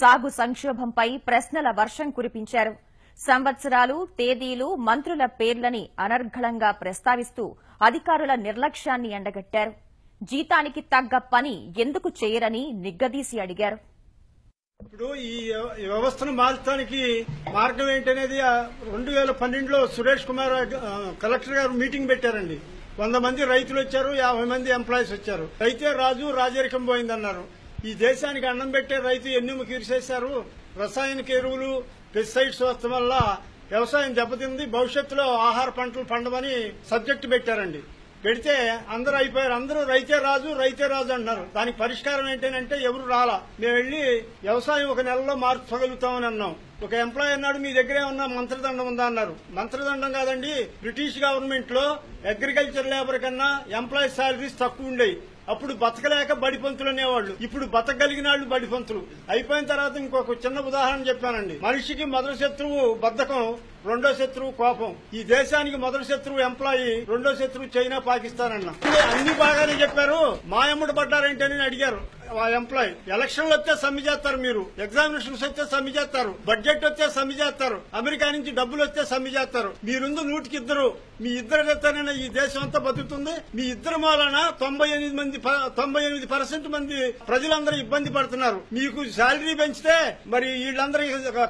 సాగు సంక్షోభంపై ప్రశ్నల వర్షం కురిపించారు. సంవత్సరాలు, తేదీలు, మంత్రుల పేర్లని అనర్గళంగా ప్రస్తావిస్తూ అధికారుల నిర్లక్ష్యాన్ని ఎండగట్టారు. జీతానికి తగ్గ పని ఎందుకు చేయరని నిగ్గదీసి అడిగారు. ఇప్పుడు ఈ వ్యవస్థను మార్చడానికి మార్గం ఏంటనేది 2012లో సురేష్ కుమార్ కలెక్టర్ గారు మీటింగ్ పెట్టారండి. 100 మంది రైతులు వచ్చారు, 50 మంది ఎంప్లాయీస్ వచ్చారు. రైతే రాజు రాజరికం పోయిందన్నారు. ఈ దేశానికి అన్నం పెట్టే రైతు ఎన్నుము కీర్చేశారు. రసాయనిక ఎరువులు, పెస్టిసైడ్స్ వస్తడం వల్ల వ్యవసాయం దెబ్బతింది. భవిష్యత్తులో ఆహార పంటలు పండమని సబ్జెక్టు పెట్టారండి. పెడితే అందరూ అయిపోయారు. అందరూ రైతే రాజు అంటున్నారు. దానికి పరిష్కారం ఏంటంటే ఎవరు రాలా. మేము వెళ్లి వ్యవసాయం 1 నెలలో మార్చగలుగుతామని అన్నాం. ఒక ఎంప్లాయీ అన్నాడు, మీ దగ్గరే ఉన్న మంత్రదండం ఉందా అన్నారు. మంత్రదండం కాదండి, బ్రిటిష్ గవర్నమెంట్ లో అగ్రికల్చర్ లేబర్ కన్నా ఎంప్లాయీ శాలరీస్ తక్కువ ఉండేవి. అప్పుడు బతకలేక బడిపంతులు అనేవాళ్ళు. ఇప్పుడు బతకగలిగిన వాళ్ళు బడిపంతులు అయిపోయిన తర్వాత ఇంకొక చిన్న ఉదాహరణ చెప్పానండి. మనిషికి మొదటి శత్రువు బద్ధకం, రెండో శత్రువు కోపం. ఈ దేశానికి మొదటి శత్రువు ఎంప్లాయీ, రెండో శత్రువు చైనా, పాకిస్తాన్ అన్న. అన్ని బాగానే చెప్పారు. మాయమ్మడు పడ్డారేంటని అడిగారు ఆ ఎంప్లాయీ. ఎలక్షన్లు వస్తే సమ్మె చేస్తారు, మీరు ఎగ్జామినేషన్స్ వస్తే సమ్మె చేస్తారు, బడ్జెట్ వస్తే సమ్మె చేస్తారు, అమెరికా నుంచి డబ్బులు వస్తే సమ్మె చేస్తారు. మీరుందు 100కి 2. మీ ఇద్దరు చెప్తానైనా ఈ దేశం అంతా బతుకుతుంది. మీ ఇద్దరు మూలన 98% మంది ప్రజలందరూ ఇబ్బంది పడుతున్నారు. మీకు శాలరీ పెంచితే మరి వీళ్ళందరి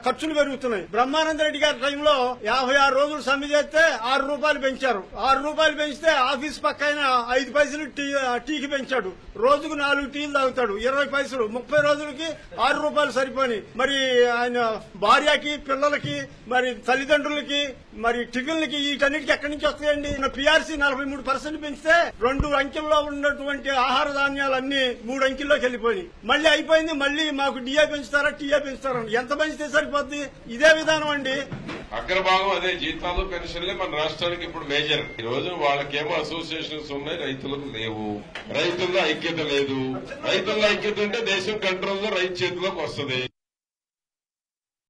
ఖర్చులు పెరుగుతున్నాయి. బ్రహ్మానంద రెడ్డి గారి టైంలో 56 రోజులు సమ్మె చేస్తే 6 రూపాయలు పెంచారు. 6 రూపాయలు పెంచితే ఆఫీస్ పక్కన 5 పైసలు టీకి పెంచాడు. రోజుకు 4 టీలు తాగుతాడు. 20 పైసలు. 30 రోజులకి 6 రూపాయలు సరిపోయి మరి ఆయన భార్యకి, పిల్లలకి, మరి తల్లిదండ్రులకి, మరి టిఫిన్లకి, వీటన్నిటికీ ఎక్కడి నుంచి వస్తాయండి? పిఆర్సీ 43% పెంచితే 2 అంకెల్లో ఉన్నటువంటి ఆహార ధాన్యాలన్నీ 3 అంకెల్లోకి వెళ్ళిపోయి మళ్ళీ అయిపోయింది. మళ్ళీ మాకు డిఏ పెంచుతారా, టీఏ పెంచుతారా? ఎంత పెంచితే సరిపోద్ది? ఇదే విధానం అండి. అగ్రభాగం అదే జీతాలు, పెన్షన్లే మన రాష్ట్రానికి ఇప్పుడు మేజర్. ఈ రోజు వాళ్ళకేమో అసోసియేషన్స్ ఉన్నాయి, రైతులకు లేవు. రైతుల్లో ఐక్యత లేదు. రైతుల్లో ఐక్యత ఉంటే దేశం కంట్రోల్లో రైతు చేతిలోకి వస్తుంది.